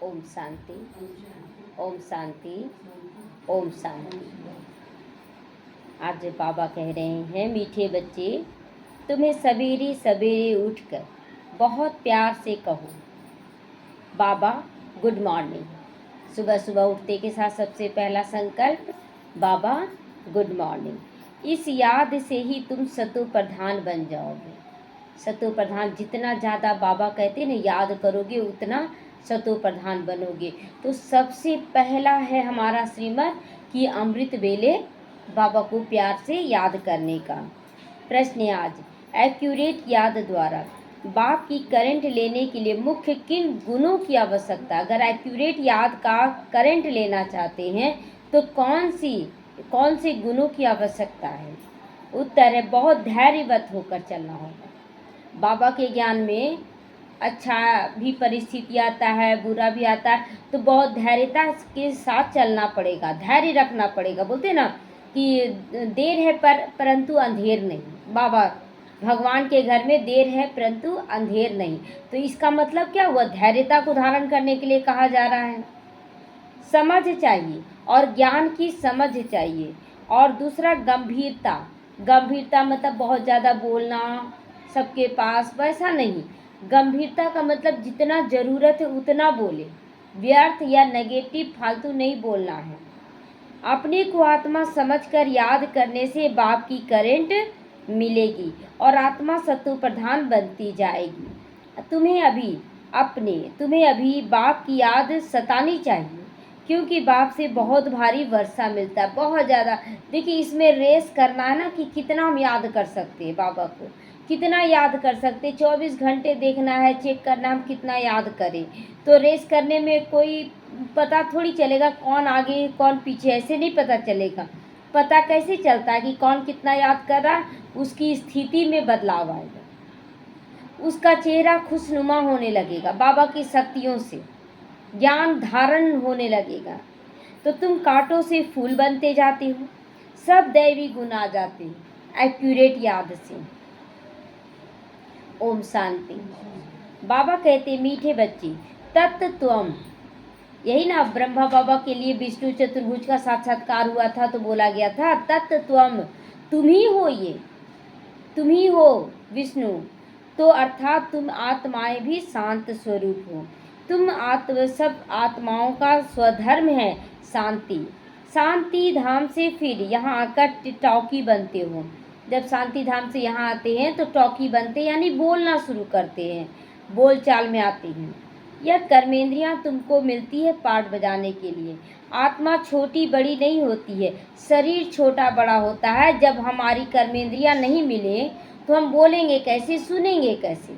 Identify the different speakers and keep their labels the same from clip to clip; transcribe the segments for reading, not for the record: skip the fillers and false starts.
Speaker 1: ओम शांति, ओम शांति, ओम शांति। आज बाबा कह रहे हैं, मीठे बच्चे, तुम्हें सवेरे सवेरे उठकर बहुत प्यार से कहो, बाबा गुड मॉर्निंग। सुबह सुबह उठते के साथ सबसे पहला संकल्प, बाबा गुड मॉर्निंग। इस याद से ही तुम सतो प्रधान बन जाओगे। सतो प्रधान जितना ज़्यादा बाबा कहते ना याद करोगे उतना सतो प्रधान बनोगे। तो सबसे पहला है हमारा श्रीमत कि अमृत वेले बाबा को प्यार से याद करने का। प्रश्न आज, एक्यूरेट याद द्वारा बाप की करंट लेने के लिए मुख्य किन गुणों की आवश्यकता। अगर एक्यूरेट याद का करंट लेना चाहते हैं तो कौन से गुणों की आवश्यकता है। उत्तर है, बहुत धैर्यवत होकर चलना होगा। बाबा के ज्ञान में अच्छा भी परिस्थिति आता है, बुरा भी आता है, तो बहुत धैर्यता के साथ चलना पड़ेगा, धैर्य रखना पड़ेगा। बोलते ना कि देर है परंतु अंधेर नहीं। बाबा भगवान के घर में देर है परंतु अंधेर नहीं। तो इसका मतलब क्या हुआ, धैर्यता को धारण करने के लिए कहा जा रहा है। समझ चाहिए और ज्ञान की समझ चाहिए। और दूसरा गंभीरता मतलब बहुत ज़्यादा बोलना सबके पास, वैसा नहीं। गंभीरता का मतलब जितना ज़रूरत है उतना बोले, व्यर्थ या नेगेटिव फालतू नहीं बोलना है। अपने को आत्मा समझकर याद करने से बाप की करंट मिलेगी और आत्मा सत्व प्रधान बनती जाएगी। तुम्हें अभी बाप की याद सतानी चाहिए, क्योंकि बाप से बहुत भारी वर्षा मिलता है, बहुत ज़्यादा। देखिए, इसमें रेस करना है ना कि कितना हम याद कर सकते हैं बाबा को, कितना याद कर सकते। 24 घंटे देखना है, चेक करना हम कितना याद करें। तो रेस करने में कोई पता थोड़ी चलेगा कौन आगे कौन पीछे, ऐसे नहीं पता चलेगा। पता कैसे चलता है कि कौन कितना याद कर रहा है, उसकी स्थिति में बदलाव आएगा, उसका चेहरा खुशनुमा होने लगेगा, बाबा की शक्तियों से ज्ञान धारण होने लगेगा। तो तुम कांटों से फूल बनते जाते हो, सब दैवी गुण आ जाते हैं एक्यूरेट याद से। ओम शांति। बाबा कहते, मीठे बच्चे, तत्त्वम, यही ना ब्रह्मा बाबा के लिए विष्णु चतुर्भुज का साक्षात्कार हुआ था तो बोला गया था, तत्त्वम, तुम ही हो विष्णु। तो अर्थात तुम आत्माएं भी शांत स्वरूप हो। सब आत्माओं का स्वधर्म है शांति धाम से फिर यहाँ आकर टॉकी बनते हो। जब शांति धाम से यहाँ आते हैं तो टॉकी बनते यानी बोलना शुरू करते हैं, बोल चाल में आते हैं। यह कर्मेंद्रियाँ तुमको मिलती है पाठ बजाने के लिए। आत्मा छोटी बड़ी नहीं होती है, शरीर छोटा बड़ा होता है। जब हमारी कर्मेंद्रियाँ नहीं मिले तो हम बोलेंगे कैसे, सुनेंगे कैसे।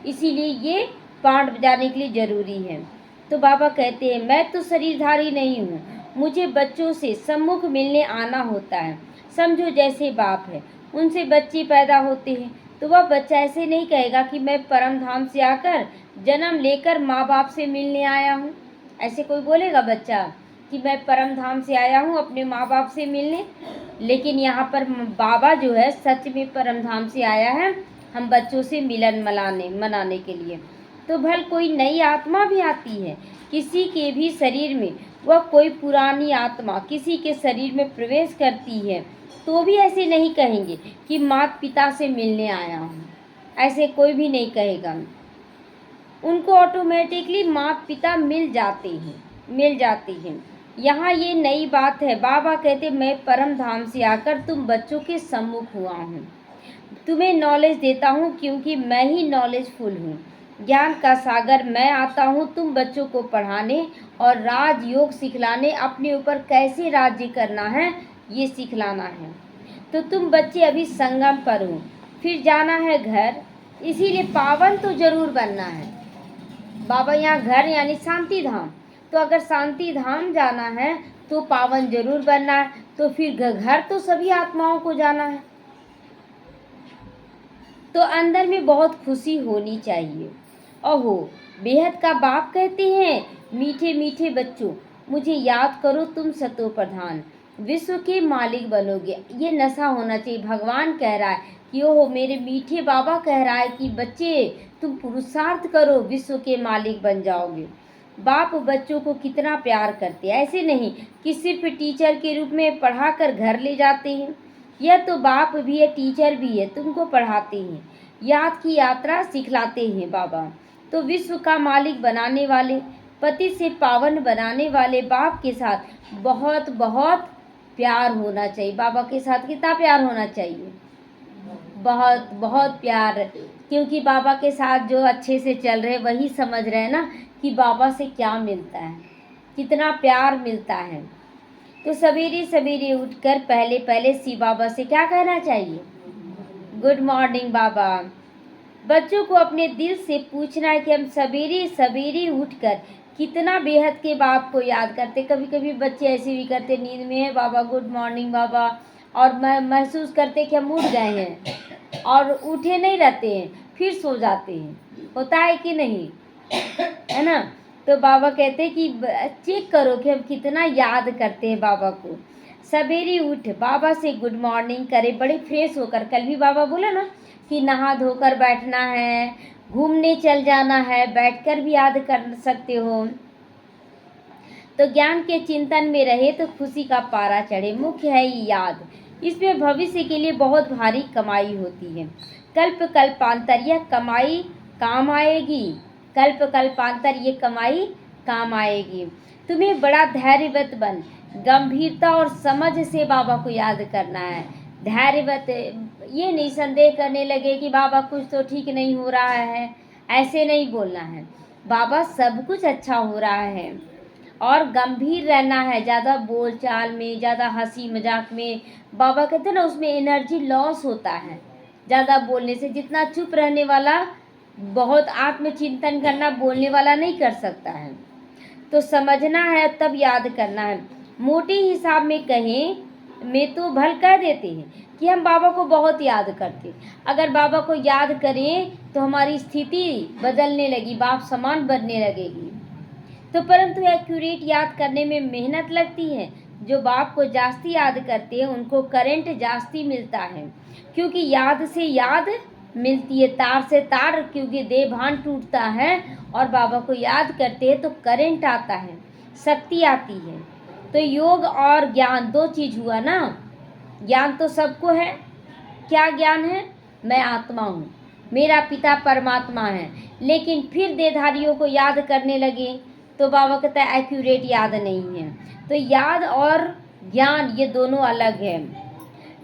Speaker 1: इसीलिए ये पाठ बजाने के लिए ज़रूरी है। तो बाबा कहते हैं, मैं तो शरीरधारी नहीं हूँ, मुझे बच्चों से सम्मुख मिलने आना होता है। समझो जैसे बाप है, उनसे बच्चे पैदा होते हैं, तो वह बच्चा ऐसे नहीं कहेगा कि मैं परम धाम से आकर जन्म लेकर माँ बाप से मिलने आया हूँ। ऐसे कोई बोलेगा बच्चा कि मैं परम धाम से आया हूँ अपने माँ बाप से मिलने? लेकिन यहाँ पर बाबा जो है सच में परम धाम से आया है हम बच्चों से मिलन मनाने के लिए। तो भल कोई नई आत्मा भी आती है किसी के भी शरीर में, वह कोई पुरानी आत्मा किसी के शरीर में प्रवेश करती है तो भी ऐसे नहीं कहेंगे कि माता पिता से मिलने आया हूँ, ऐसे कोई भी नहीं कहेगा। उनको ऑटोमेटिकली माता पिता मिल जाते हैं। यहाँ ये नई बात है। बाबा कहते, मैं परम धाम से आकर तुम बच्चों के सम्मुख हुआ हूँ, तुम्हें नॉलेज देता हूँ, क्योंकि मैं ही नॉलेजफुल हूँ। ज्ञान का सागर मैं आता हूँ तुम बच्चों को पढ़ाने और राजयोग सिखलाने। अपने ऊपर कैसे राज्य करना है ये सिखलाना है। तो तुम बच्चे अभी संगम पर हो, फिर जाना है घर, इसीलिए पावन तो जरूर बनना है। बाबा यहाँ घर यानी शांति धाम, तो अगर शांति धाम जाना है तो पावन जरूर बनना है। तो फिर घर तो सभी आत्माओं को जाना है, तो अंदर में बहुत खुशी होनी चाहिए। ओहो, बेहद का बाप कहते हैं, मीठे मीठे बच्चों, मुझे याद करो, तुम सतो प्रधान विश्व के मालिक बनोगे। ये नशा होना चाहिए। भगवान कह रहा है कि ओहो, मेरे मीठे बाबा कह रहा है कि बच्चे तुम पुरुषार्थ करो, विश्व के मालिक बन जाओगे। बाप बच्चों को कितना प्यार करते हैं। ऐसे नहीं कि सिर्फ टीचर के रूप में पढ़ाकर घर ले जाते हैं। यह तो बाप भी है, टीचर भी है, तुमको पढ़ाते हैं, याद की यात्रा सिखलाते हैं बाबा। तो विश्व का मालिक बनाने वाले, पति से पावन बनाने वाले बाप के साथ बहुत बहुत प्यार होना चाहिए। बाबा के साथ कितना प्यार होना चाहिए? बहुत बहुत प्यार। क्योंकि बाबा के साथ जो अच्छे से चल रहे वही समझ रहे हैं ना कि बाबा से क्या मिलता है, कितना प्यार मिलता है। तो सवेरे सवेरे उठकर पहले पहले शिव बाबा से क्या कहना चाहिए? गुड मॉर्निंग बाबा। बच्चों को अपने दिल से पूछना है कि हम सवेरे सवेरे उठकर कितना बेहद के बाप को याद करते। कभी कभी बच्चे ऐसे भी करते, नींद में है बाबा गुड मॉर्निंग बाबा, और महसूस करते कि हम उठ गए हैं और उठे नहीं रहते हैं, फिर सो जाते हैं। होता है कि नहीं, है ना? तो बाबा कहते हैं कि चेक करो कि हम कितना याद करते हैं बाबा को। सवेरे उठ बाबा से गुड मॉर्निंग करे, बड़े फ्रेश होकर। कल भी बाबा बोला ना कि नहा धोकर बैठना है, घूमने चल जाना है, बैठकर भी याद कर सकते हो। तो ज्ञान के चिंतन में रहे तो खुशी का पारा चढ़े। मुख्य है ये याद, इसमें भविष्य के लिए बहुत भारी कमाई होती है। कल्प कल्पांतर यह कमाई काम आएगी, कल्प कल्पांतर ये कमाई काम आएगी। तुम्हें बड़ा धैर्यवत बन, गंभीरता और समझ से बाबा को याद करना है। धैर्यवत, ये नहीं संदेह करने लगे कि बाबा कुछ तो ठीक नहीं हो रहा है, ऐसे नहीं बोलना है। बाबा सब कुछ अच्छा हो रहा है। और गंभीर रहना है, ज़्यादा बोलचाल में, ज़्यादा हंसी मजाक में, बाबा कहते हैं ना उसमें एनर्जी लॉस होता है ज़्यादा बोलने से। जितना चुप रहने वाला बहुत आत्मचिंतन करना बोलने वाला नहीं कर सकता है। तो समझना है तब याद करना है। मोटे हिसाब में कहें में तो भल कह देते हैं कि हम बाबा को बहुत याद करते। अगर बाबा को याद करें तो हमारी स्थिति बदलने लगी, बाप समान बनने लगेगी। तो परंतु एक्यूरेट याद करने में मेहनत लगती है। जो बाप को जास्ती याद करते हैं उनको करंट जास्ती मिलता है, क्योंकि याद से याद मिलती है, तार से तार, क्योंकि देह भान टूटता है और बाबा को याद करते हैं तो करंट आता है, शक्ति आती है। तो योग और ज्ञान दो चीज़ हुआ ना। ज्ञान तो सबको है। क्या ज्ञान है? मैं आत्मा हूँ, मेरा पिता परमात्मा है। लेकिन फिर देहधारियों को याद करने लगे तो बाबा कहता है एक्यूरेट याद नहीं है। तो याद और ज्ञान ये दोनों अलग है।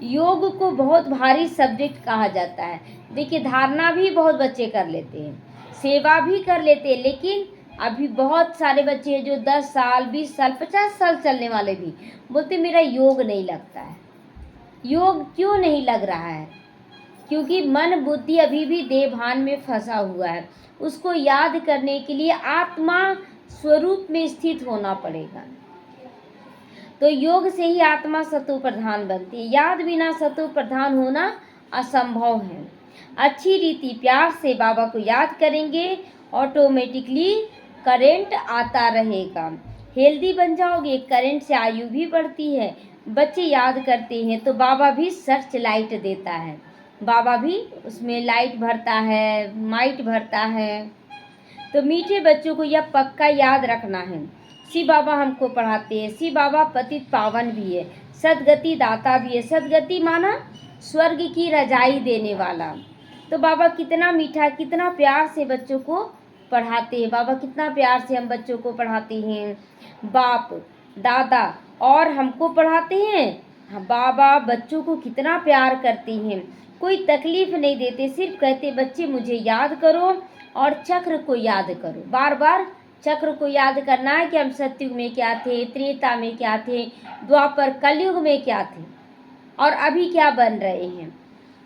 Speaker 1: योग को बहुत भारी सब्जेक्ट कहा जाता है। देखिए धारणा भी बहुत बच्चे कर लेते हैं, सेवा भी कर लेते हैं, लेकिन अभी बहुत सारे बच्चे हैं जो 10 साल 20 साल 50 साल चलने वाले भी बोलते मेरा योग नहीं लगता है। योग क्यों नहीं लग रहा है? क्योंकि मन बुद्धि अभी भी देह भान में फंसा हुआ है। उसको याद करने के लिए आत्मा स्वरूप में स्थित होना पड़ेगा। तो योग से ही आत्मा सत्व प्रधान बनती है। याद बिना सत्व प्रधान होना असंभव है। अच्छी रीति प्यार से बाबा को याद करेंगे, ऑटोमेटिकली करंट आता रहेगा। हेल्दी बन जाओगे। करंट से आयु भी बढ़ती है। बच्चे याद करते हैं तो बाबा भी सर्च लाइट देता है, बाबा भी उसमें लाइट भरता है, माइट भरता है। तो मीठे बच्चों को यह पक्का याद रखना है, शिव बाबा हमको पढ़ाते हैं। शिव बाबा पतित पावन भी है, सदगति दाता भी है। सदगति माना स्वर्ग की रजाई देने वाला। तो बाबा कितना मीठा, कितना प्यार से बच्चों को पढ़ाते हैं। बाबा कितना प्यार से हम बच्चों को पढ़ाते हैं। बाप दादा और हमको पढ़ाते हैं। बाबा बच्चों को कितना प्यार करते हैं, कोई तकलीफ नहीं देते, सिर्फ कहते बच्चे मुझे याद करो और चक्र को याद करो। बार बार चक्र को याद करना है कि हम सतयुग में क्या थे, त्रेता में क्या थे, द्वापर कलयुग में क्या थे और अभी क्या बन रहे हैं।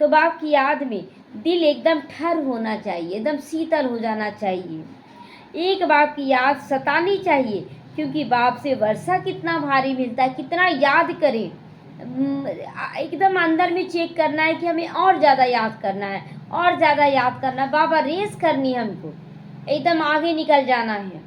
Speaker 1: तो बाप की याद में दिल एकदम ठर होना चाहिए, एकदम शीतल हो जाना चाहिए। एक बाप की याद सतानी चाहिए, क्योंकि बाप से वर्षा कितना भारी मिलता है। कितना याद करें, एकदम अंदर में चेक करना है कि हमें और ज़्यादा याद करना है, और ज़्यादा याद करना है। बाबा रेस करनी है हमको, एकदम आगे निकल जाना है।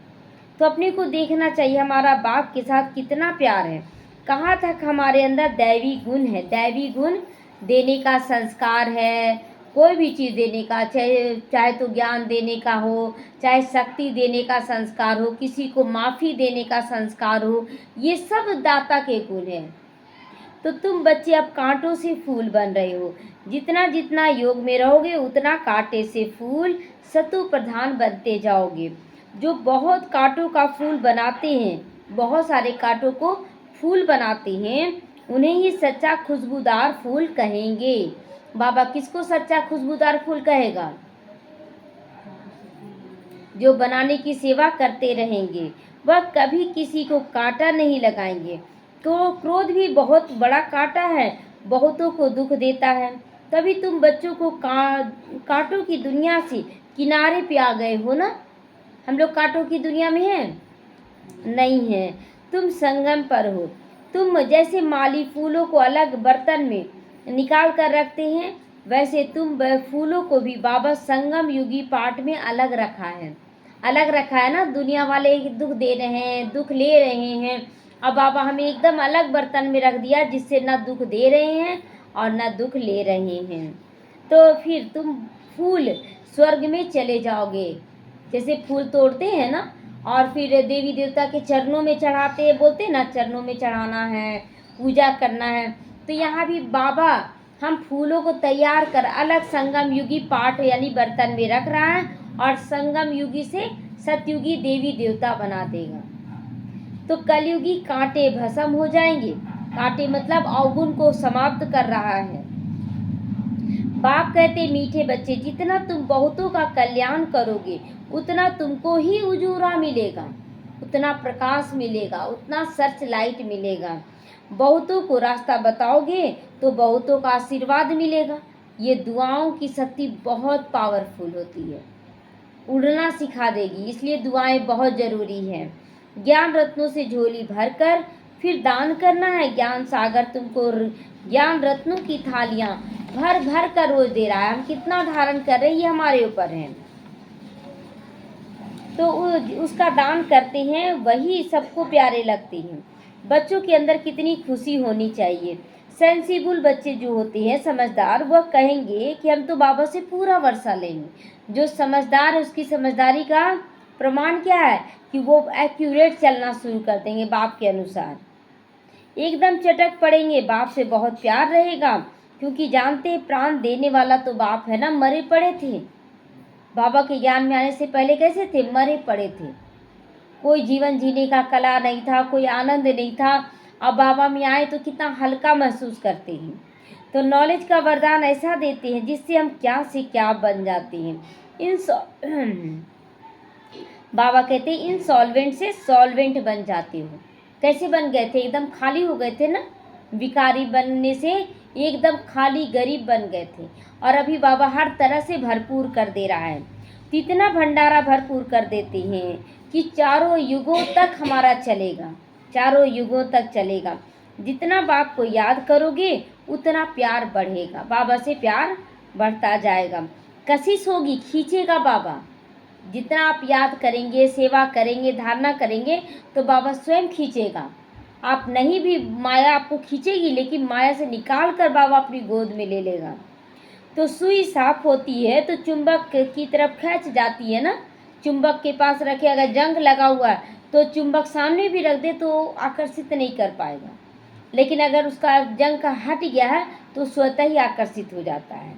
Speaker 1: तो अपने को देखना चाहिए हमारा बाप के साथ कितना प्यार है, कहाँ तक हमारे अंदर दैवी गुण है। दैवी गुण देने का संस्कार है, कोई भी चीज़ देने का, चाहे चाहे तो ज्ञान देने का हो, चाहे शक्ति देने का संस्कार हो, किसी को माफ़ी देने का संस्कार हो, ये सब दाता के गुण हैं। तो तुम बच्चे अब कांटों से फूल बन रहे हो। जितना जितना योग में रहोगे उतना कांटे से फूल सतु प्रधान बनते जाओगे। जो बहुत कांटों का फूल बनाते हैं, बहुत सारे कांटों को फूल बनाते हैं, उन्हें ही सच्चा खुशबूदार फूल कहेंगे। बाबा किसको सच्चा खुशबूदार फूल कहेगा? जो बनाने की सेवा करते रहेंगे, वह कभी किसी को कांटा नहीं लगाएंगे। तो क्रोध भी बहुत बड़ा कांटा है, बहुतों को दुख देता है। तभी तुम बच्चों को कांटों की दुनिया से किनारे पे आ गए हो ना। हम लोग कांटों की दुनिया में हैं? नहीं है, तुम संगम पर हो। तुम जैसे माली फूलों को अलग बर्तन में निकाल कर रखते हैं, वैसे तुम फूलों को भी बाबा संगम युगी पाठ में अलग रखा है। अलग रखा है ना। दुनिया वाले दुख दे रहे हैं, दुख ले रहे हैं, अब बाबा हमें एकदम अलग बर्तन में रख दिया, जिससे ना दुख दे रहे हैं और ना दुख ले रहे हैं। तो फिर तुम फूल स्वर्ग में चले जाओगे। जैसे फूल तोड़ते हैं ना और फिर देवी देवता के चरणों में चढ़ाते हैं, बोलते हैं ना चरणों में चढ़ाना है, पूजा करना है। तो यहाँ भी बाबा हम फूलों को तैयार कर अलग संगम युगी पाठ यानी बर्तन में रख रहा है और संगम युगी से सतयुगी देवी देवता बना देगा। तो कलयुगी कांटे भस्म हो जाएंगे। कांटे मतलब अवगुण को समाप्त कर रहा है। बाप कहते मीठे बच्चे, जितना तुम बहुतों का कल्याण करोगे उतना तुमको ही उजूरा मिलेगा, उतना प्रकाश मिलेगा, उतना सर्च लाइट मिलेगा। बहुतों को रास्ता बताओगे तो बहुतों का आशीर्वाद मिलेगा। ये दुआओं की शक्ति बहुत पावरफुल होती है, उड़ना सिखा देगी, इसलिए दुआएं बहुत ज़रूरी हैं। ज्ञान रत्नों से झोली भरकर फिर दान करना है। ज्ञान सागर तुमको ज्ञान रत्नों की थालियां भर भर कर रोज दे रहा है। हम कितना धारण कर रहे हैं ये हमारे ऊपर है। तो उसका दान करते हैं, वही सबको प्यारे लगते हैं। बच्चों के अंदर कितनी खुशी होनी चाहिए। सेंसिबल बच्चे जो होते हैं, समझदार, वह कहेंगे कि हम तो बाबा से पूरा वर्षा लेंगे। जो समझदार है उसकी समझदारी का प्रमाण क्या है कि वो एक्यूरेट चलना शुरू कर देंगे बाप के अनुसार, एकदम चटक पड़ेंगे। बाप से बहुत प्यार रहेगा क्योंकि जानते हैं प्राण देने वाला तो बाप है ना। मरे पड़े थे, बाबा के ज्ञान में आने से पहले कैसे थे? मरे पड़े थे। कोई जीवन जीने का कला नहीं था, कोई आनंद नहीं था। अब बाबा में आए तो कितना हल्का महसूस करते हैं। तो नॉलेज का वरदान ऐसा देते हैं जिससे हम क्या से क्या बन जाते हैं। बाबा कहते हैं इनसॉल्वेंट से सॉल्वेंट बन जाते हो। कैसे बन गए थे? एकदम खाली हो गए थे ना। भिखारी बनने से एकदम खाली गरीब बन गए थे और अभी बाबा हर तरह से भरपूर कर दे रहा है। तो इतना भंडारा भरपूर कर देते हैं कि चारों युगों तक हमारा चलेगा, चारों युगों तक चलेगा। जितना बाप को याद करोगे उतना प्यार बढ़ेगा, बाबा से प्यार बढ़ता जाएगा। कशिश होगी, खींचेगा बाबा। जितना आप याद करेंगे, सेवा करेंगे, धारणा करेंगे तो बाबा स्वयं खींचेगा। आप नहीं भी, माया आपको खींचेगी, लेकिन माया से निकाल कर बाबा अपनी गोद में ले लेगा। तो सुई साफ होती है तो चुंबक की तरफ खींच जाती है ना। चुंबक के पास रखे, अगर जंग लगा हुआ है तो चुंबक सामने भी रख दे तो आकर्षित नहीं कर पाएगा, लेकिन अगर उसका जंग का हट गया है तो स्वतः ही आकर्षित हो जाता है।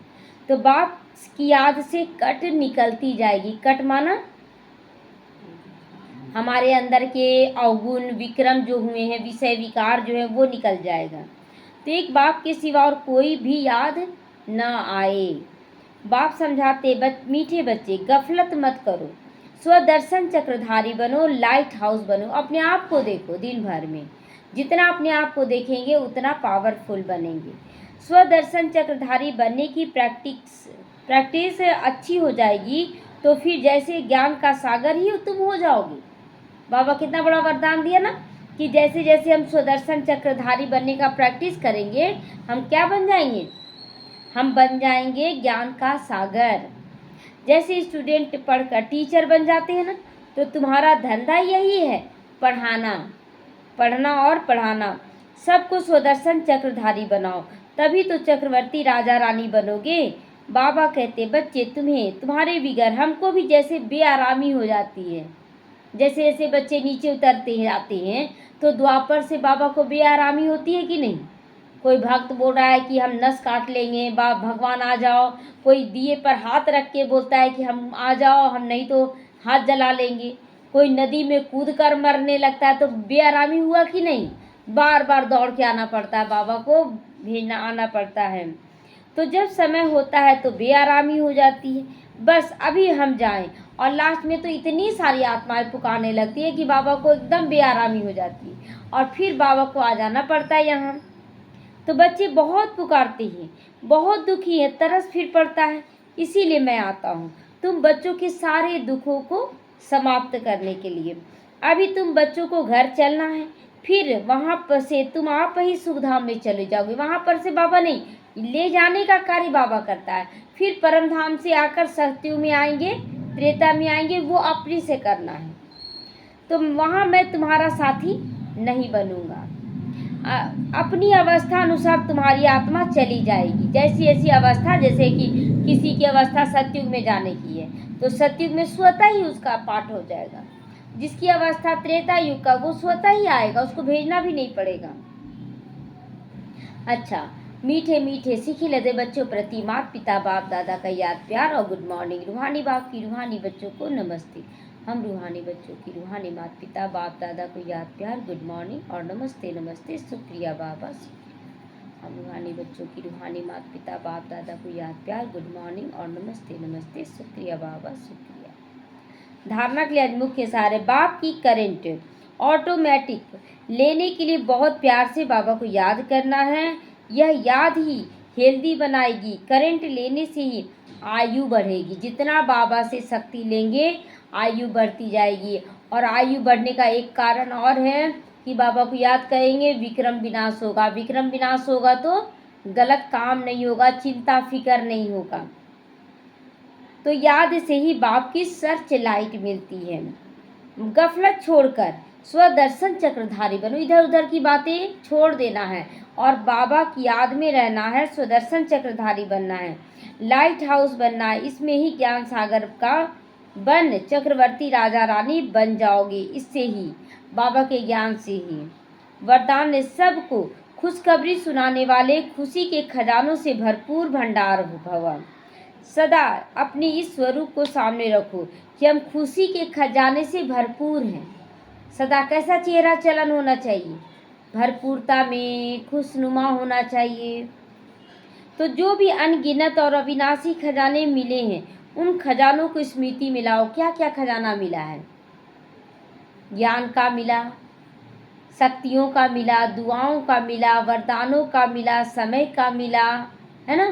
Speaker 1: तो बाप की याद से कट निकलती जाएगी। कट माना हमारे अंदर के अवगुण विक्रम जो हुए हैं, विषय विकार जो है वो निकल जाएगा। तो एक बाप के सिवा और कोई भी याद न आए। बाप समझाते, मीठे बच्चे गफलत मत करो, स्वदर्शन चक्रधारी बनो, लाइट हाउस बनो। अपने आप को देखो दिन भर में, जितना अपने आप को देखेंगे उतना पावरफुल बनेंगे। स्वदर्शन चक्रधारी बनने की प्रैक्टिस अच्छी हो जाएगी तो फिर जैसे ज्ञान का सागर ही तुम हो जाओगे। बाबा कितना बड़ा वरदान दिया ना कि जैसे जैसे हम स्वदर्शन चक्रधारी बनने का प्रैक्टिस करेंगे हम क्या बन जाएंगे? हम बन जाएंगे ज्ञान का सागर। जैसे स्टूडेंट पढ़कर टीचर बन जाते हैं ना, तो तुम्हारा धंधा यही है, पढ़ाना, पढ़ना और पढ़ाना। सबको स्वदर्शन चक्रधारी बनाओ, तभी तो चक्रवर्ती राजा रानी बनोगे। बाबा कहते, बच्चे तुम्हें तुम्हारे बिगर हमको भी जैसे बेआरामी हो जाती है। जैसे जैसे बच्चे नीचे उतरते जाते हैं तो द्वापर से बाबा को बेआरामी होती है कि नहीं। कोई भक्त बोल रहा है कि हम नस काट लेंगे, भगवान आ जाओ। कोई दिए पर हाथ रख के बोलता है कि हम आ जाओ, हम नहीं तो हाथ जला लेंगे। कोई नदी में कूद कर मरने लगता है तो बेआरामी हुआ कि नहीं। बार बार दौड़ के आना पड़ता है, बाबा को भेजना आना पड़ता है। तो जब समय होता है तो बेआरामी हो जाती है, बस अभी हम जाएं। और लास्ट में तो इतनी सारी आत्माएं पुकारने लगती है कि बाबा को एकदम बेआरामी हो जाती है और फिर बाबा को आ जाना पड़ता है यहाँ। तो बच्चे बहुत पुकारते हैं, बहुत दुखी है, तरस फिर पड़ता है, इसीलिए मैं आता हूँ तुम बच्चों के सारे दुखों को समाप्त करने के लिए। अभी तुम बच्चों को घर चलना है, फिर वहाँ पर से तुम आप ही सुखधाम में चले जाओगे। वहाँ पर से बाबा नहीं, ले जाने का कार्य बाबा करता है। फिर परम धाम से आकर सत्युग में आएंगे, त्रेता में आएंगे, वो अपनी से करना है। तो वहाँ मैं तुम्हारा साथी नहीं बनूंगा। अपनी अवस्था अनुसार तुम्हारी आत्मा चली जाएगी। जैसी ऐसी अवस्था, जैसे कि किसी की अवस्था सत्युग में जाने की है तो सत्युग में स्वतः ही उसका पाठ हो जाएगा। जिसकी अवस्था त्रेता युग का, वो स्वतः ही आएगा, उसको भेजना भी नहीं पड़ेगा। अच्छा, मीठे मीठे सीखे लदे बच्चों प्रति माता पिता बाप दादा का याद प्यार और गुड मॉर्निंग। रूहानी बाप की रूहानी बच्चों को नमस्ते। हम रूहानी बच्चों की रूहानी माता पिता बाप दादा को याद प्यार, गुड मॉर्निंग और नमस्ते नमस्ते, शुक्रिया बाबा। हम रूहानी बच्चों की रूहानी माता पिता बाप दादा को याद प्यार, गुड मॉर्निंग और नमस्ते नमस्ते, शुक्रिया बाबा, शुक्रिया। धारणा के लिए आज मुख्य सारे बाप की करंट ऑटोमेटिक लेने के लिए बहुत प्यार से बाबा को याद करना है। यह याद ही हेल्दी बनाएगी। करंट लेने से ही आयु बढ़ेगी। जितना बाबा से शक्ति लेंगे आयु बढ़ती जाएगी। और आयु बढ़ने का एक कारण और है कि बाबा को याद करेंगे, विक्रम विनाश होगा। विक्रम विनाश होगा तो गलत काम नहीं होगा, चिंता फिकर नहीं होगा। तो याद से ही बाप की सर्च लाइट मिलती है। गफलत छोड़कर स्वदर्शन चक्रधारी बनो। इधर उधर की बातें छोड़ देना है और बाबा की याद में रहना है। स्वदर्शन चक्रधारी बनना है, लाइट हाउस बनना है। इसमें ही ज्ञान सागर का बन चक्रवर्ती राजा रानी बन जाओगे। इससे ही बाबा के ज्ञान से ही वरदान ने सबको खुशखबरी सुनाने वाले खुशी के खजानों से भरपूर भंडार भवन। सदा अपने इस स्वरूप को सामने रखो कि हम खुशी के खजाने से भरपूर हैं। सदा कैसा चेहरा चलन होना चाहिए, भरपूरता में खुशनुमा होना चाहिए। तो जो भी अनगिनत और अविनाशी खजाने मिले हैं उन खजानों को स्मृति में लाओ। क्या क्या खजाना मिला है, ज्ञान का मिला, शक्तियों का मिला, दुआओं का मिला, वरदानों का मिला, समय का मिला, है ना।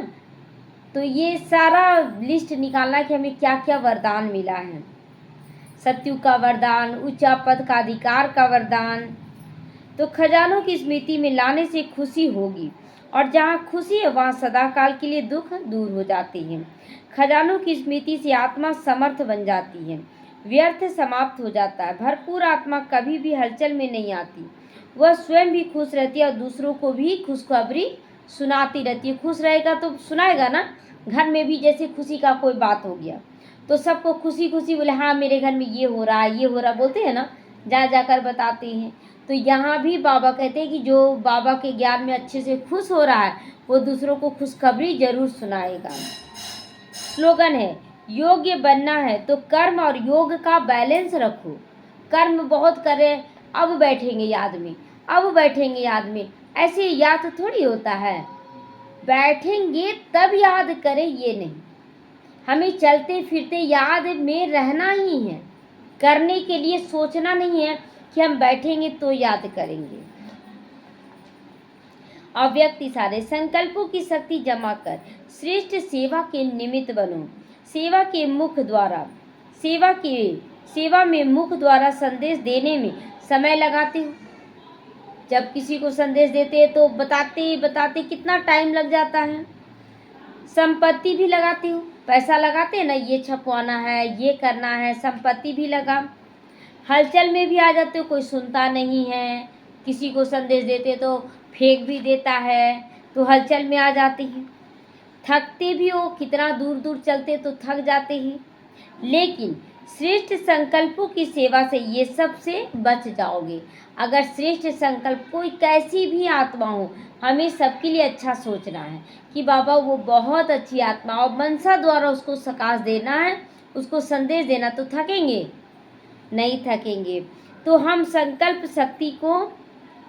Speaker 1: तो ये सारा लिस्ट निकालना कि हमें क्या क्या वरदान मिला है। सत्युग का वरदान, ऊंचा पद का अधिकार का वरदान। तो खजानों की स्मृति में लाने से खुशी होगी और जहाँ खुशी है वहाँ सदाकाल के लिए दुख दूर हो जाते हैं। खजानों की स्मृति से आत्मा समर्थ बन जाती है, व्यर्थ समाप्त हो जाता है। भरपूर आत्मा कभी भी हलचल में नहीं आती, वह स्वयं भी खुश रहती है और दूसरों को भी खुशखबरी सुनाती रहती है। खुश रहेगा तो सुनाएगा ना। घर में भी जैसे खुशी का कोई बात हो गया तो सबको खुशी खुशी बोले, हाँ मेरे घर में ये हो रहा है, ये हो रहा, बोलते हैं ना, जा जाकर बताते हैं। तो यहाँ भी बाबा कहते हैं कि जो बाबा के ज्ञान में अच्छे से खुश हो रहा है वो दूसरों को खुशखबरी जरूर सुनाएगा। स्लोगन है, योग्य बनना है तो कर्म और योग का बैलेंस रखो। कर्म बहुत करें, अब बैठेंगे याद में, अब बैठेंगे याद में, ऐसे याद थोड़ी होता है। बैठेंगे तब याद करें ये नहीं, हमें चलते फिरते याद में रहना ही है। करने के लिए सोचना नहीं है कि हम बैठेंगे तो याद करेंगे। अव्यक्त सारे संकल्पों की शक्ति जमा कर श्रेष्ठ सेवा के निमित्त बनो। सेवा के मुख द्वारा सेवा में मुख द्वारा संदेश देने में समय लगाते हो। जब किसी को संदेश देते हैं तो बताते बताते कितना टाइम लग जाता है। संपत्ति भी लगाते हो, पैसा लगाते हैं ना, ये छपवाना है, ये करना है, संपत्ति भी लगा। हलचल में भी आ जाते हो, कोई सुनता नहीं है, किसी को संदेश देते तो फेंक भी देता है, तो हलचल में आ जाते हैं। थकते भी हो, कितना दूर दूर चलते तो थक जाते ही, लेकिन श्रेष्ठ संकल्पों की सेवा से ये सब से बच जाओगे। अगर श्रेष्ठ संकल्प, कोई कैसी भी आत्मा हो, हमें सबके लिए अच्छा सोचना है कि बाबा वो बहुत अच्छी आत्मा, और मनसा द्वारा उसको सकाश देना है, उसको संदेश देना, तो थकेंगे नहीं, थकेंगे। तो हम संकल्प शक्ति को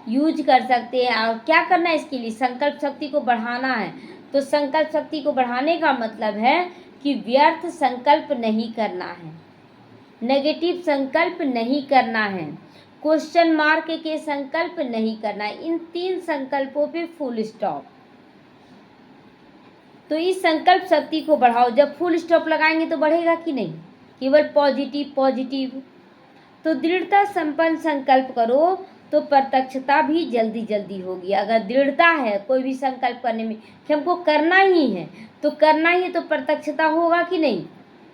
Speaker 1: यूज कर सकते हैं। और क्या करना है इसके लिए? संकल्प शक्ति को बढ़ाना है। तो संकल्प शक्ति को बढ़ाने का मतलब है कि व्यर्थ संकल्प नहीं करना है, नेगेटिव संकल्प नहीं करना है, क्वेश्चन मार्क के संकल्प नहीं करना है। इन 3 संकल्पों पे फुल स्टॉप। तो इस संकल्प शक्ति को बढ़ाओ। जब फुल स्टॉप लगाएंगे तो बढ़ेगा कि नहीं? केवल पॉजिटिव पॉजिटिव। तो दृढ़ता संपन्न संकल्प करो तो प्रत्यक्षता भी जल्दी जल्दी होगी। अगर दृढ़ता है कोई भी संकल्प करने में कि हमको करना ही है, तो करना ही है, तो प्रत्यक्षता होगा कि नहीं?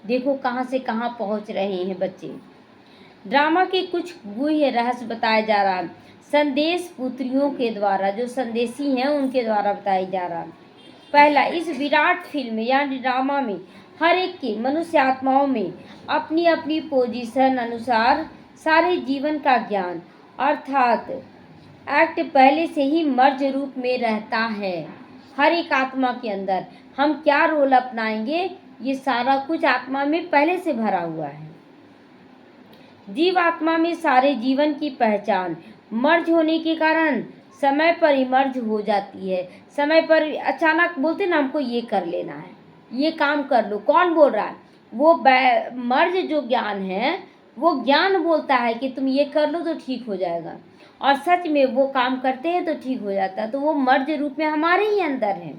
Speaker 1: देखो कहाँ से कहाँ पहुँच रहे हैं बच्चे। ड्रामा के कुछ गुह्य रहस्य बताया जा रहा है, संदेश पुत्रियों के द्वारा, जो संदेशी हैं उनके द्वारा बताया जा रहा है। पहला, इस विराट फिल्म यानी ड्रामा में हर एक की मनुष्य आत्माओं में अपनी अपनी पोजीशन अनुसार सारे जीवन का ज्ञान अर्थात एक्ट पहले से ही मर्ज रूप में रहता है। हर एक आत्मा के अंदर हम क्या रोल अपनाएंगे, ये सारा कुछ आत्मा में पहले से भरा हुआ है। जीव आत्मा में सारे जीवन की पहचान मर्ज होने के कारण समय पर इमर्ज हो जाती है। समय पर अचानक बोलते ना हमको ये कर लेना है, ये काम कर लो। कौन बोल रहा है? वो मर्ज जो ज्ञान है, वो ज्ञान बोलता है कि तुम ये कर लो तो ठीक हो जाएगा, और सच में वो काम करते हैं तो ठीक हो जाता है। तो वो मर्ज रूप में हमारे ही अंदर है।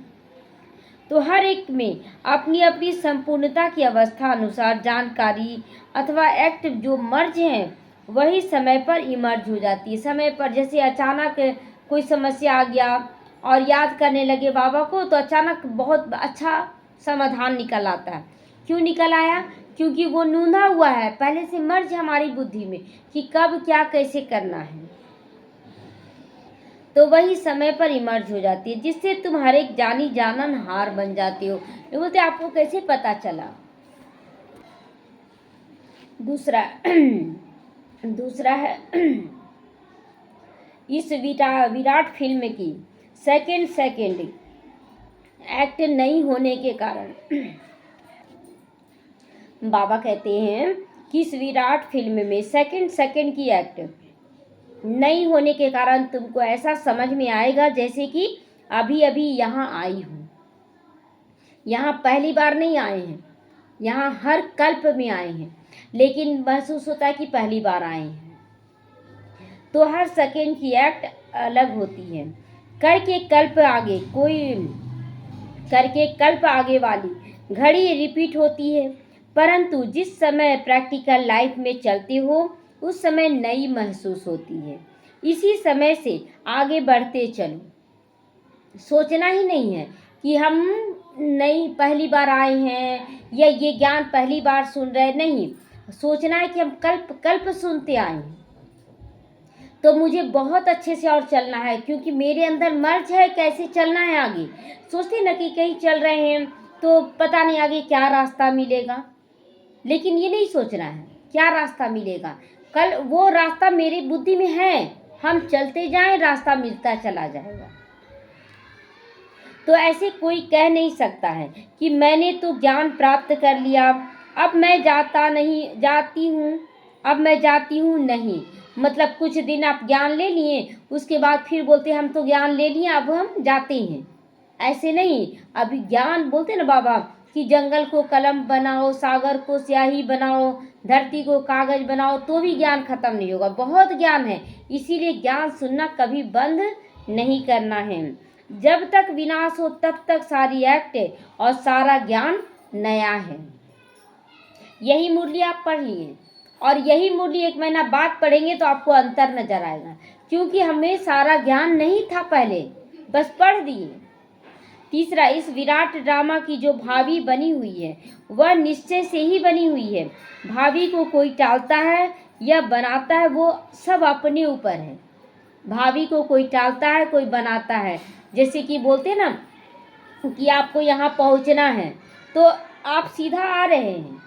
Speaker 1: तो हर एक में अपनी अपनी संपूर्णता की अवस्था अनुसार जानकारी अथवा एक्ट जो मर्ज हैं वही समय पर इमर्ज हो जाती है। समय पर जैसे अचानक कोई समस्या आ गया और याद करने लगे बाबा को, तो अचानक बहुत अच्छा समाधान निकल आता है। क्यों निकल आया? क्योंकि वो नूंदा हुआ है, पहले से मर्ज हमारी बुद्धि में कि कब क्या कैसे करना है। तो वही समय पर इमर्ज हो जाती है, जिससे तुम हर एक जानी जानन हार बन जाते हो। ये बोलते आपको कैसे पता चला? दूसरा है इस विराट फिल्म की सेकंड एक्ट नहीं होने के कारण बाबा कहते हैं कि इस विराट फिल्म में सेकंड की एक्ट नहीं होने के कारण तुमको ऐसा समझ में आएगा जैसे कि अभी अभी यहाँ आई हूँ। यहाँ पहली बार नहीं आए हैं, यहाँ हर कल्प में आए हैं, लेकिन महसूस होता है कि पहली बार आए हैं। तो हर सेकंड की एक्ट अलग होती है। करके कल्प आगे वाली घड़ी रिपीट होती है, परंतु जिस समय प्रैक्टिकल लाइफ में चलते हो उस समय नई महसूस होती है। इसी समय से आगे बढ़ते चलो। सोचना ही नहीं है कि हम नई पहली बार आए हैं या ये ज्ञान पहली बार सुन रहे, नहीं। सोचना है कि हम कल्प सुनते आए हैं, तो मुझे बहुत अच्छे से और चलना है, क्योंकि मेरे अंदर मर्ज है कैसे चलना है आगे। सोचते ना कि कहीं चल रहे हैं तो पता नहीं आगे क्या रास्ता मिलेगा, लेकिन ये नहीं सोचना है क्या रास्ता मिलेगा। कल वो रास्ता मेरी बुद्धि में है, हम चलते जाएं, रास्ता मिलता चला जाएगा। तो ऐसे कोई कह नहीं सकता है कि मैंने तो ज्ञान प्राप्त कर लिया, अब मैं जाती हूँ नहीं। मतलब कुछ दिन आप ज्ञान ले लिए, उसके बाद फिर बोलते हम तो ज्ञान ले लिए, अब हम जाते हैं। ऐसे नहीं। अभी ज्ञान बोलते ना बाबा कि जंगल को कलम बनाओ, सागर को स्याही बनाओ, धरती को कागज बनाओ, तो भी ज्ञान खत्म नहीं होगा। बहुत ज्ञान है, इसीलिए ज्ञान सुनना कभी बंद नहीं करना है। जब तक विनाश हो तब तक सारी एक्ट और सारा ज्ञान नया है। यही मुरली आप पढ़ लिए, और यही मुरली 1 महीना बाद पढ़ेंगे तो आपको अंतर नजर आएगा, क्योंकि हमें सारा ज्ञान नहीं था पहले, बस पढ़ दिए। तीसरा, इस विराट ड्रामा की जो भावी बनी हुई है वह निश्चय से ही बनी हुई है। भावी को कोई टालता है या बनाता है, वो सब अपने ऊपर है। भावी को कोई टालता है, कोई बनाता है। जैसे कि बोलते ना कि आपको यहाँ पहुँचना है, तो आप सीधा आ रहे हैं,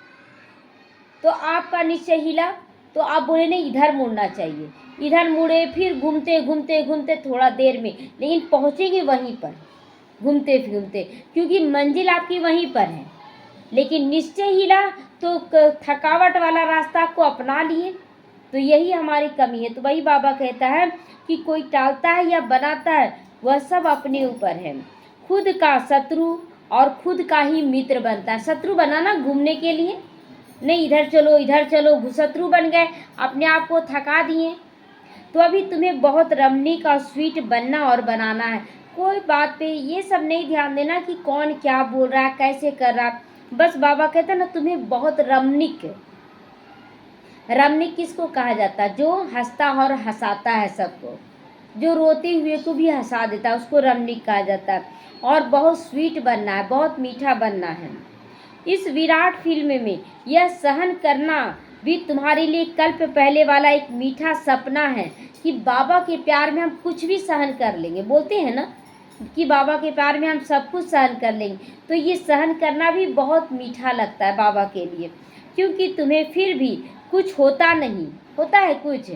Speaker 1: तो आपका निश्चय हिला, तो आप बोले नहीं इधर मुड़ना चाहिए, इधर मुड़े, फिर घूमते घूमते घूमते थोड़ा देर में, लेकिन पहुँचेंगे वहीं पर घूमते घूमते, क्योंकि मंजिल आपकी वहीं पर है। लेकिन निश्चय हिला तो थकावट वाला रास्ता को अपना लिए, तो यही हमारी कमी है। तो वही बाबा कहता है कि कोई टालता है या बनाता है, वह सब अपने ऊपर है। खुद का शत्रु और खुद का ही मित्र बनता है। शत्रु बनाना घूमने के लिए नहीं, इधर चलो, शत्रु बन गए, अपने आप को थका दिए। तो अभी तुम्हें बहुत रमणीक और स्वीट बनना और बनाना है। कोई बात पे ये सब नहीं ध्यान देना कि कौन क्या बोल रहा है, कैसे कर रहा है। बस बाबा कहते हैं ना, तुम्हें बहुत रमणीक। रमणीक किसको कहा जाता है? जो हंसता और हंसाता है सबको, जो रोते हुए को भी हंसा देता है, उसको रमणीक कहा जाता है। और बहुत स्वीट बनना है, बहुत मीठा बनना है। इस विराट फिल्म में यह सहन करना भी तुम्हारे लिए कल्प पहले वाला एक मीठा सपना है कि बाबा के प्यार में हम कुछ भी सहन कर लेंगे। बोलते हैं ना कि बाबा के प्यार में हम सब कुछ सहन कर लेंगे, तो ये सहन करना भी बहुत मीठा लगता है बाबा के लिए, क्योंकि तुम्हें फिर भी कुछ होता नहीं, होता है कुछ।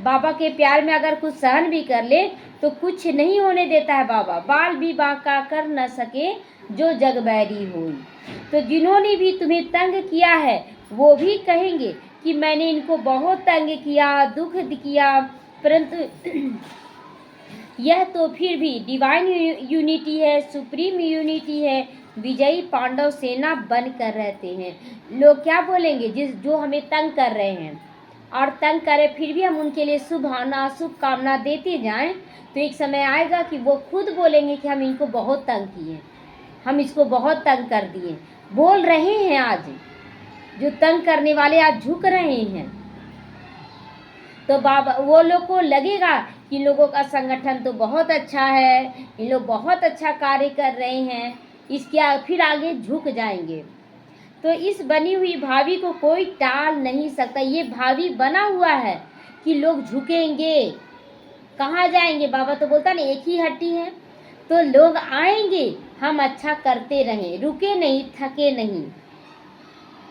Speaker 1: बाबा के प्यार में अगर कुछ सहन भी कर ले तो कुछ नहीं होने देता है बाबा। बाल भी बांका कर न सके जो जग बैरी होई। तो जिन्होंने भी तुम्हें तंग किया है वो भी कहेंगे कि मैंने इनको बहुत तंग किया, दुख किया, परंतु यह तो फिर भी डिवाइन यूनिटी है, सुप्रीम यूनिटी है। विजयी पांडव सेना बन कर रहते हैं। लोग क्या बोलेंगे? जो हमें तंग कर रहे हैं और तंग करे, फिर भी हम उनके लिए शुभकामना देते जाएं, तो एक समय आएगा कि वो खुद बोलेंगे कि हम इनको बहुत तंग किए, हम इसको बहुत तंग कर दिए। बोल रहे हैं आज, जो तंग करने वाले आज झुक रहे हैं। तो बाबा वो लोग को लगेगा कि इन लोगों का संगठन तो बहुत अच्छा है, इन लोग बहुत अच्छा कार्य कर रहे हैं, इसके फिर आगे झुक जाएंगे। तो इस बनी हुई भावी को कोई टाल नहीं सकता। ये भावी बना हुआ है कि लोग झुकेंगे। कहाँ जाएंगे? बाबा तो बोलता नहीं एक ही हड्डी है, तो लोग आएंगे, हम अच्छा करते रहें, रुके नहीं, थके नहीं।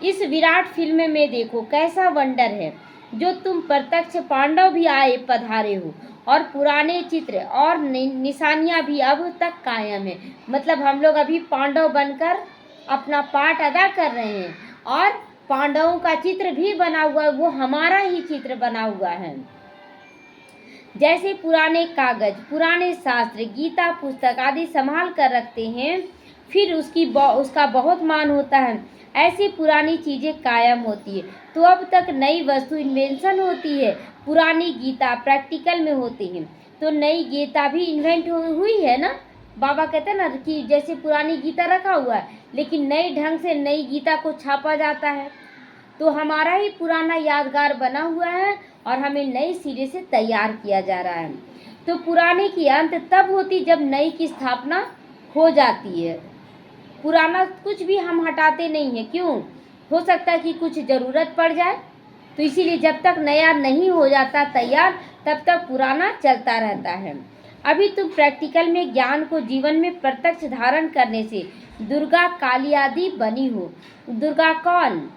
Speaker 1: इस विराट फिल्म में देखो कैसा वंडर है, जो तुम प्रत्यक्ष पांडव भी आए पधारे हो, और पुराने चित्र और निशानियां भी अब तक कायम है। मतलब हम लोग अभी पांडव बनकर अपना पार्ट अदा कर रहे हैं, और पांडवों का चित्र भी बना हुआ है, वो हमारा ही चित्र बना हुआ है। जैसे पुराने कागज, पुराने शास्त्र, गीता पुस्तक आदि संभाल कर रखते हैं, फिर उसका बहुत मान होता है, ऐसी पुरानी चीज़ें कायम होती है। तो अब तक नई वस्तु इन्वेंशन होती है, पुरानी गीता प्रैक्टिकल में होती है, तो नई गीता भी इन्वेंट हुई है ना। बाबा कहते हैं ना कि जैसे पुरानी गीता रखा हुआ है, लेकिन नए ढंग से नई गीता को छापा जाता है। तो हमारा ही पुराना यादगार बना हुआ है और हमें नए सिरे से तैयार किया जा रहा है। तो पुराने की अंत तब होती जब नई की स्थापना हो जाती है। पुराना कुछ भी हम हटाते नहीं हैं, क्यों? हो सकता है कि कुछ ज़रूरत पड़ जाए, तो इसीलिए जब तक नया नहीं हो जाता तैयार, तब तक पुराना चलता रहता है। अभी तुम प्रैक्टिकल में ज्ञान को जीवन में प्रत्यक्ष धारण करने से दुर्गा काली आदि बनी हो। दुर्गा कौन?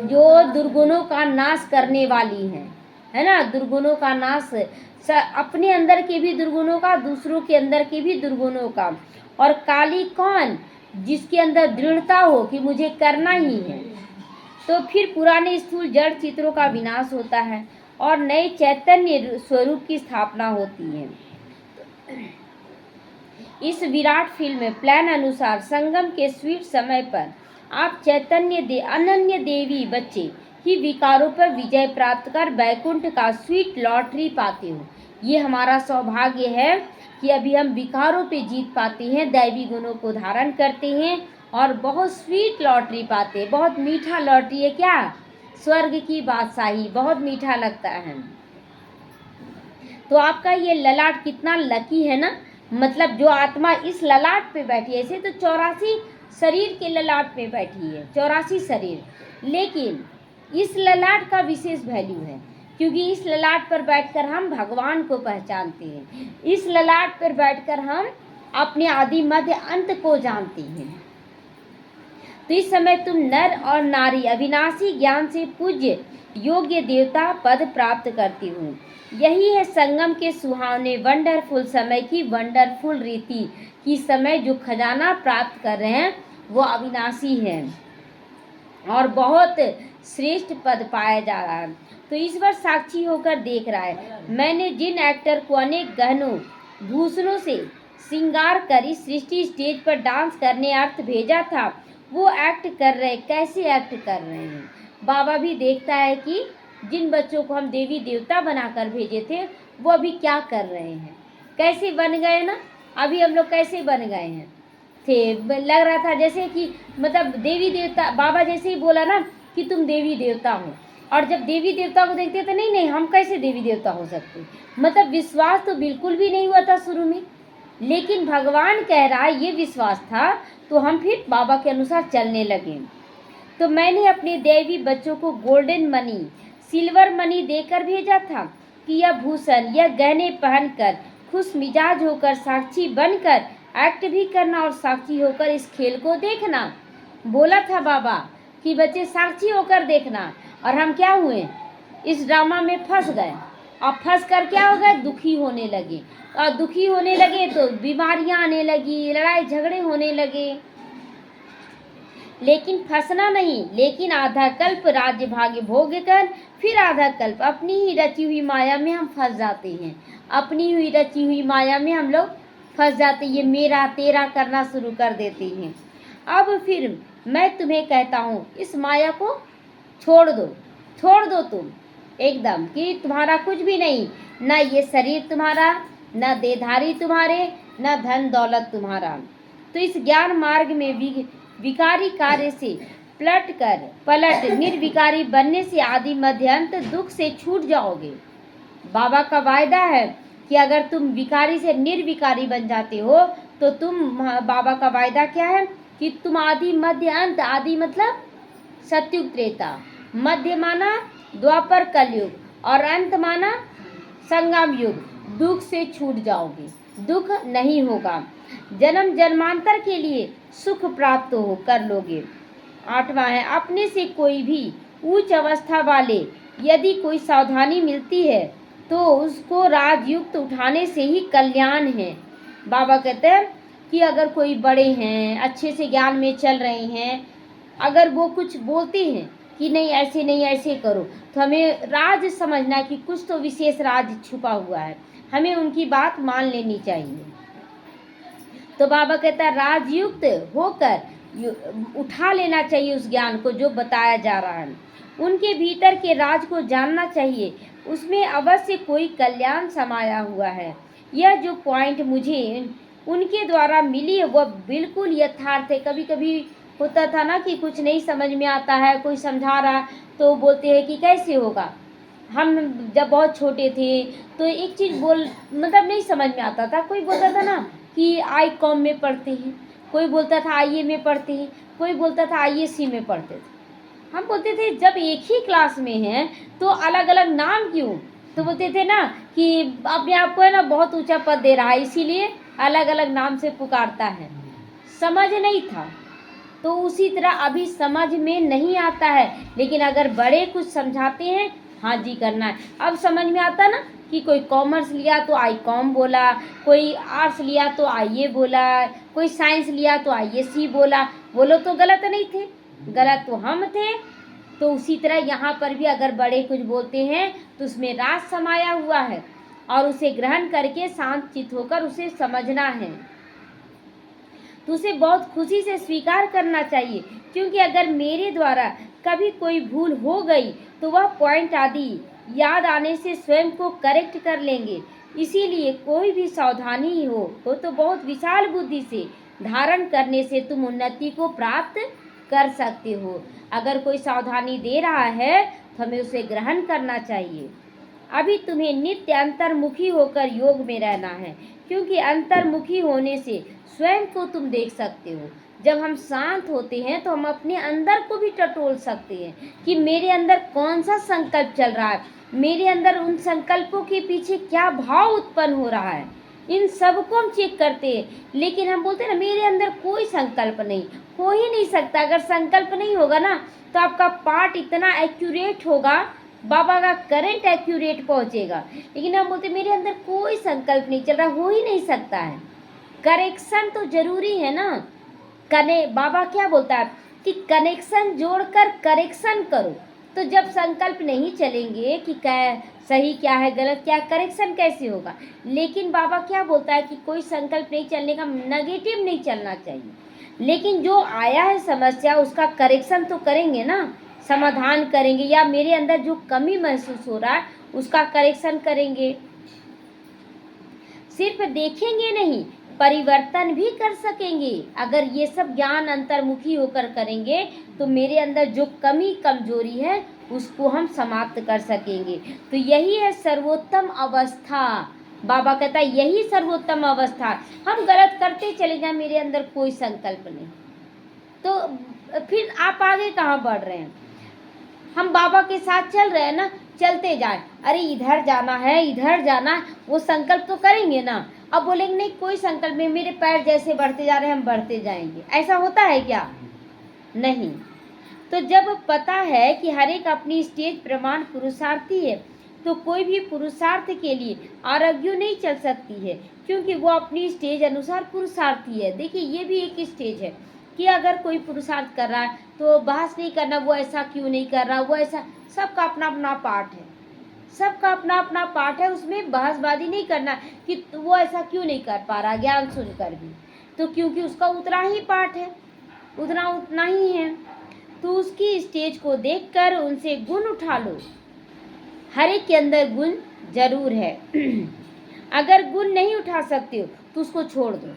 Speaker 1: जो दुर्गुणों का नाश करने वाली है ना। दुर्गुणों का नाश, अपने अंदर के भी दुर्गुणों का, दूसरों के अंदर के भी दुर्गुणों का। और काली कौन? जिसके अंदर दृढ़ता हो कि मुझे करना ही है। तो फिर पुराने स्थूल जड़ चित्रों का विनाश होता है और नए चैतन्य स्वरूप की स्थापना होती है। इस विराट फिल्म प्लान अनुसार संगम के स्वीट समय पर आप अनन्य देवी बच्चे ही विकारों पर विजय प्राप्त कर वैकुंठ का स्वीट लॉटरी पाते हो। ये हमारा सौभाग्य है कि अभी हम विकारों पे जीत पाते हैं, दैवी गुणों को धारण करते हैं और बहुत स्वीट लॉटरी पाते हैं। बहुत मीठा लॉटरी है क्या? स्वर्ग की बादशाही, बहुत मीठा लगता है। तो आपका ये ललाट कितना लकी है ना। मतलब जो आत्मा इस ललाट पे बैठी है, ऐसे तो 84 शरीर के ललाट पे बैठी है, 84 शरीर, लेकिन इस ललाट का विशेष वैल्यू है क्योंकि इस ललाट पर बैठकर हम भगवान को पहचानते हैं, इस ललाट पर बैठकर हम अपने आदि मध्य अंत को जानते हैं। तो इस समय तुम नर और नारी अविनाशी ज्ञान से पूज्य योग्य देवता पद प्राप्त करती हो। यही है संगम के सुहावने वंडरफुल समय की वंडरफुल रीति कि समय जो खजाना प्राप्त कर रहे हैं वो अविनाशी है और बहुत श्रेष्ठ पद पाया जा रहा है। तो ईश्वर साक्षी होकर देख रहा है। मैंने जिन एक्टर को अनेक गहनों भूषणों से श्रृंगार कर इस सृष्टि स्टेज पर डांस करने अर्थ भेजा था, वो एक्ट कर रहे, कैसे एक्ट कर रहे हैं। बाबा भी देखता है कि जिन बच्चों को हम देवी देवता बनाकर भेजे थे वो अभी क्या कर रहे हैं, कैसे बन गए ना। अभी हम लोग कैसे बन गए हैं थे, लग रहा था जैसे कि मतलब देवी देवता, बाबा जैसे ही बोला ना कि तुम देवी देवता हो, और जब देवी देवता को देखते तो नहीं हम कैसे देवी देवता हो सकते, मतलब विश्वास तो बिल्कुल भी नहीं हुआ था शुरू में। लेकिन भगवान कह रहा है ये विश्वास था, तो हम फिर बाबा के अनुसार चलने लगे। तो मैंने अपने देवी बच्चों को गोल्डन मनी, सिल्वर मनी देकर भेजा था कि यह भूषण, यह गहने पहनकर खुश मिजाज होकर साक्षी बनकर एक्ट भी करना और साक्षी होकर इस खेल को देखना। बोला था बाबा कि बच्चे साक्षी होकर देखना, और हम क्या हुए, इस ड्रामा में फंस गए। और फंस कर क्या हो गए, दुखी होने लगे, और दुखी होने लगे तो बीमारियां आने लगी, लड़ाई झगड़े होने लगे। लेकिन फंसना नहीं, लेकिन आधा कल्प राज्य भाग्य भोग कर फिर आधा कल्प अपनी ही रची हुई माया में हम फंस जाते हैं। अपनी हुई रची हुई माया में हम लोग फंस जाते, ये मेरा तेरा करना शुरू कर देते हैं। अब फिर मैं तुम्हें कहता हूँ इस माया को छोड़ दो तुम एकदम, कि तुम्हारा कुछ भी नहीं, ना ये शरीर तुम्हारा, ना देहधारी तुम्हारे, ना धन दौलत तुम्हारा। तो इस ज्ञान मार्ग में विकारी कार्य से पलट निर्विकारी बनने से आदि मध्यांत दुख से छूट जाओगे। बाबा का वायदा है कि अगर तुम विकारी से निर्विकारी बन जाते हो तो बाबा का वायदा क्या है कि तुम आदि मध्य अंत, आदि मतलब सतयुग त्रेता, मध्य माना द्वापर कलयुग, और अंत माना संगम युग, दुख से छूट जाओगे, दुख नहीं होगा। जन्म जन्मांतर के लिए सुख प्राप्त हो कर लोगे। 8वां है, अपने से कोई भी उच्च अवस्था वाले यदि कोई सावधानी मिलती है तो उसको राजयुक्त उठाने से ही कल्याण है। बाबा कहते हैं कि अगर कोई बड़े हैं, अच्छे से ज्ञान में चल रहे हैं, अगर वो कुछ बोलते हैं कि नहीं ऐसे करो, तो हमें राज समझना कि कुछ तो विशेष राज छुपा हुआ है, हमें उनकी बात मान लेनी चाहिए। तो बाबा कहता है राजयुक्त होकर उठा लेना चाहिए उस ज्ञान को जो बताया जा रहा है, उनके भीतर के राज को जानना चाहिए, उसमें अवश्य कोई कल्याण समाया हुआ है। यह जो पॉइंट मुझे उनके द्वारा मिली है वह बिल्कुल यथार्थ है। कभी कभी होता था ना कि कुछ नहीं समझ में आता है, कोई समझा रहा तो बोलते हैं कि कैसे होगा। हम जब बहुत छोटे थे तो एक चीज़ मतलब नहीं समझ में आता था। कोई बोलता था ना कि ICOM में पढ़ते हैं, कोई बोलता था IA में पढ़ते हैं, कोई बोलता था ISC में पढ़ते थे। हम बोलते थे जब एक ही क्लास में हैं तो अलग अलग नाम क्यों? तो बोलते थे ना कि अपने आप को है ना बहुत ऊंचा पद दे रहा है, इसीलिए अलग अलग नाम से पुकारता है। समझ नहीं था। तो उसी तरह अभी समझ में नहीं आता है, लेकिन अगर बड़े कुछ समझाते हैं हाँ जी करना है। अब समझ में आता ना कि कोई कॉमर्स लिया तो ICOM बोला, कोई आर्ट्स लिया तो IA बोला, कोई साइंस लिया तो ISC बोला। बोलो तो गलत नहीं थे, गलत तो हम थे। तो उसी तरह यहाँ पर भी अगर बड़े कुछ बोलते हैं तो उसमें राज समाया हुआ है और उसे ग्रहण करके शांत चित्त होकर उसे समझना है। तो उसे बहुत खुशी से स्वीकार करना चाहिए, क्योंकि अगर मेरे द्वारा कभी कोई भूल हो गई तो वह पॉइंट आदि याद आने से स्वयं को करेक्ट कर लेंगे। इसीलिए कोई भी सावधानी हो तो बहुत विशाल बुद्धि से धारण करने से तुम उन्नति को प्राप्त कर सकते हो। अगर कोई सावधानी दे रहा है तो हमें उसे ग्रहण करना चाहिए। अभी तुम्हें नित्य अंतर्मुखी होकर योग में रहना है, क्योंकि अंतर्मुखी होने से स्वयं को तुम देख सकते हो। जब हम शांत होते हैं तो हम अपने अंदर को भी टटोल सकते हैं कि मेरे अंदर कौन सा संकल्प चल रहा है, मेरे अंदर उन संकल्पों के पीछे क्या भाव उत्पन्न हो रहा है, इन सबको हम चेक करते हैं। लेकिन हम बोलते हैं ना मेरे अंदर कोई संकल्प नहीं, हो ही नहीं सकता। अगर संकल्प नहीं होगा ना तो आपका पाठ इतना एक्यूरेट होगा, बाबा का करंट एक्यूरेट पहुंचेगा। लेकिन हम बोलते मेरे अंदर कोई संकल्प नहीं चल रहा, हो ही नहीं सकता है। करेक्शन तो जरूरी है ना। बाबा क्या बोलता है कि कनेक्शन जोड़कर करेक्शन करो। तो जब संकल्प नहीं चलेंगे कि क्या सही क्या है गलत क्या, करेक्शन कैसे होगा। लेकिन बाबा क्या बोलता है कि कोई संकल्प नहीं चलने का, नेगेटिव नहीं चलना चाहिए। लेकिन जो आया है समस्या उसका करेक्शन तो करेंगे ना, समाधान करेंगे, या मेरे अंदर जो कमी महसूस हो रहा है उसका करेक्शन करेंगे। सिर्फ देखेंगे नहीं, परिवर्तन भी कर सकेंगे। अगर ये सब ज्ञान अंतर्मुखी होकर करेंगे तो मेरे अंदर जो कमी कमजोरी है उसको हम समाप्त कर सकेंगे। तो यही है सर्वोत्तम अवस्था। बाबा कहता है यही सर्वोत्तम अवस्था। हम गलत करते चले जाएं, मेरे अंदर कोई संकल्प नहीं, तो फिर आप आगे कहाँ बढ़ रहे हैं। हम बाबा के साथ चल रहे हैं ना, चलते जाए, अरे इधर जाना है इधर जाना है, वो संकल्प तो करेंगे ना। अब बोलेंगे नहीं कोई संकल्प नहीं, मेरे पैर जैसे बढ़ते जा रहे हैं हम बढ़ते जाएंगे, ऐसा होता है क्या? नहीं। तो जब पता है कि हर एक अपनी स्टेज प्रमाण पुरुषार्थी है, तो कोई भी पुरुषार्थ के लिए आरग्यू नहीं चल सकती है, क्योंकि वो अपनी स्टेज अनुसार पुरुषार्थी है। देखिए ये भी एक स्टेज है कि अगर कोई पुरुषार्थ कर रहा है तो बहस नहीं करना, वो ऐसा क्यों नहीं कर रहा, वो ऐसा, सबका अपना अपना पार्ट है, सबका अपना अपना पार्ट है। उसमें बहसबाजी नहीं करना कि वो ऐसा क्यों नहीं कर पा रहा ज्ञान सुनकर भी, तो क्योंकि उसका उतना ही पार्ट है, उतना ही है। तो उसकी स्टेज को देखकर उनसे गुण उठा लो। हर एक के अंदर गुण जरूर है। अगर गुण नहीं उठा सकते हो तो उसको छोड़ दो।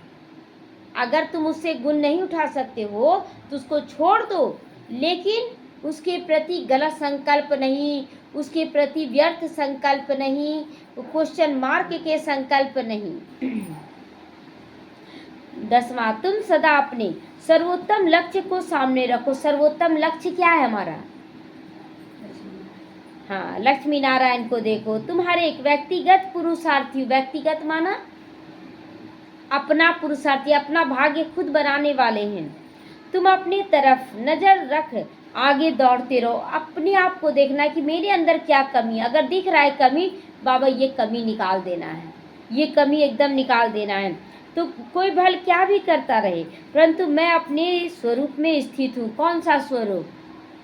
Speaker 1: अगर तुम उससे गुण नहीं उठा सकते हो तो उसको छोड़ दो, लेकिन उसके प्रति गलत संकल्प नहीं, उसके प्रति व्यर्थ संकल्प नहीं, क्वेश्चन मार्क के संकल्प नहीं। 10वां, तुम सदा अपने सर्वोत्तम लक्ष्य को सामने रखो। सर्वोत्तम लक्ष्य क्या है हमारा? हाँ, लक्ष्मी नारायण को देखो। तुम हर एक व्यक्तिगत पुरुषार्थी, व्यक्तिगत माना अपना पुरुषार्थी, अपना भाग्य खुद बनाने वाले हैं। तुम अपनी तरफ नजर रख आगे दौड़ते रहो। अपने आप को देखना है कि मेरे अंदर क्या कमी है। अगर दिख रहा है कमी, बाबा ये कमी निकाल देना है, ये कमी एकदम निकाल देना है। तो कोई भल क्या भी करता रहे, परंतु मैं अपने स्वरूप में स्थित हूँ। कौन सा स्वरूप?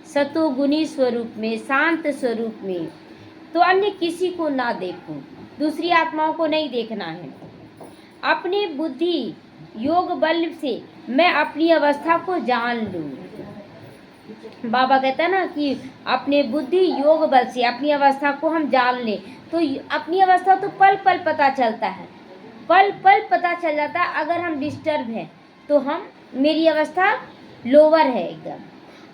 Speaker 1: सतोगुणी स्वरूप में, शांत स्वरूप में। तो अन्य किसी को ना देखूं, दूसरी आत्माओं को नहीं देखना है। अपनी बुद्धि योग बल से मैं अपनी अवस्था को जान लूं। बाबा कहता है ना कि अपने बुद्धि योग बल से अपनी अवस्था को हम जान लें। तो अपनी अवस्था तो पल पल पता चलता है, पल पल पता चल जाता है। अगर हम डिस्टर्ब हैं तो मेरी अवस्था लोअर है एकदम।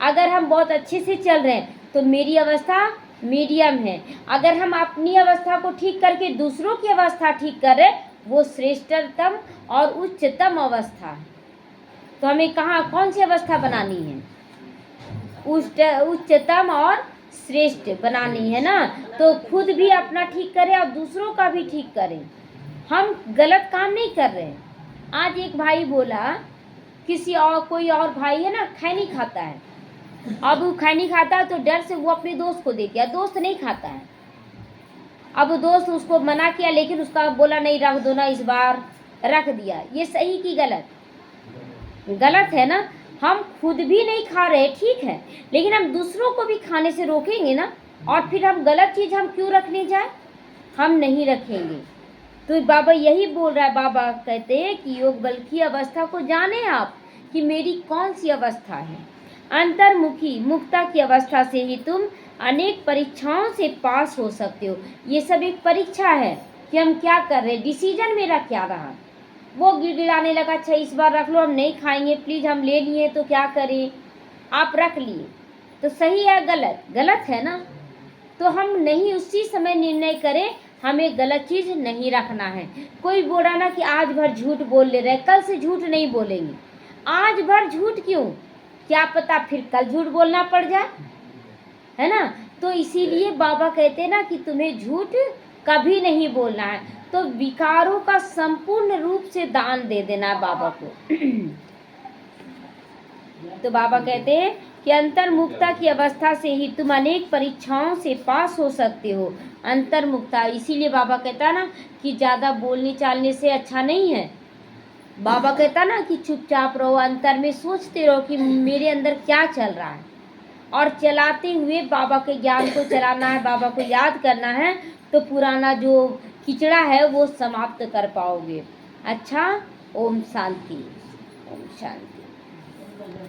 Speaker 1: अगर हम बहुत अच्छे से चल रहे हैं तो मेरी अवस्था मीडियम है। अगर हम अपनी अवस्था को ठीक करके दूसरों की अवस्था ठीक कर रहे, वो श्रेष्ठतम और उच्चतम अवस्था है। तो हमें कौन सी अवस्था बनानी है? उच्चतम और श्रेष्ठ बनानी है ना। तो खुद भी अपना ठीक करें और दूसरों का भी ठीक करें। हम गलत काम नहीं कर रहे हैं। आज एक भाई बोला, कोई और भाई है ना खैनी खाता है, अब वो खैनी खाता है तो डर से वो अपने दोस्त को दे दिया, दोस्त नहीं खाता है। अब दोस्त उसको मना किया, लेकिन उसका बोला नहीं रख दो ना, इस बार रख दिया। ये सही की गलत? गलत है ना। हम खुद भी नहीं खा रहे, ठीक है, लेकिन हम दूसरों को भी खाने से रोकेंगे ना। और फिर हम गलत चीज़ हम क्यों रखने जाए? हम नहीं रखेंगे। तो बाबा यही बोल रहा है। बाबा कहते हैं कि योग बल की अवस्था को जाने आप कि मेरी कौन सी अवस्था है। अंतर्मुखी मुक्ता की अवस्था से ही तुम अनेक परीक्षाओं से पास हो सकते हो। ये सब एक परीक्षा है कि हम क्या कर रहे हैं, डिसीजन मेरा क्या रहा। वो गिड़गिड़ाने लगा, अच्छा इस बार रख लो, हम नहीं खाएंगे प्लीज़, हम ले लिए तो क्या करें। आप रख लिए तो सही है गलत? गलत है ना। तो हम नहीं उसी समय निर्णय करें, हमें गलत चीज़ नहीं रखना है। कोई बोला ना कि आज भर झूठ बोल ले रहे, कल से झूठ नहीं बोलेंगे। आज भर झूठ क्यों, क्या पता फिर कल झूठ बोलना पड़ जाए। है ना। तो इसीलिए बाबा कहते हैं ना कि तुम्हें झूठ कभी नहीं बोलना है, तो विकारों का संपूर्ण रूप से दान दे देना है बाबा को। तो बाबा कहते हैं कि अंतर्मुखता की अवस्था से ही तुम अनेक परीक्षाओं से पास हो सकते हो। अंतर्मुखता, इसीलिए बाबा कहता है ना कि ज़्यादा बोलने चालने से अच्छा नहीं है। बाबा कहता ना कि चुपचाप रहो, अंतर में सोचते रहो कि मेरे अंदर क्या चल रहा है, और चलाते हुए बाबा के ज्ञान को चलाना है, बाबा को याद करना है, तो पुराना जो किचड़ा है वो समाप्त कर पाओगे। अच्छा, ओम शांति, ओम शांति।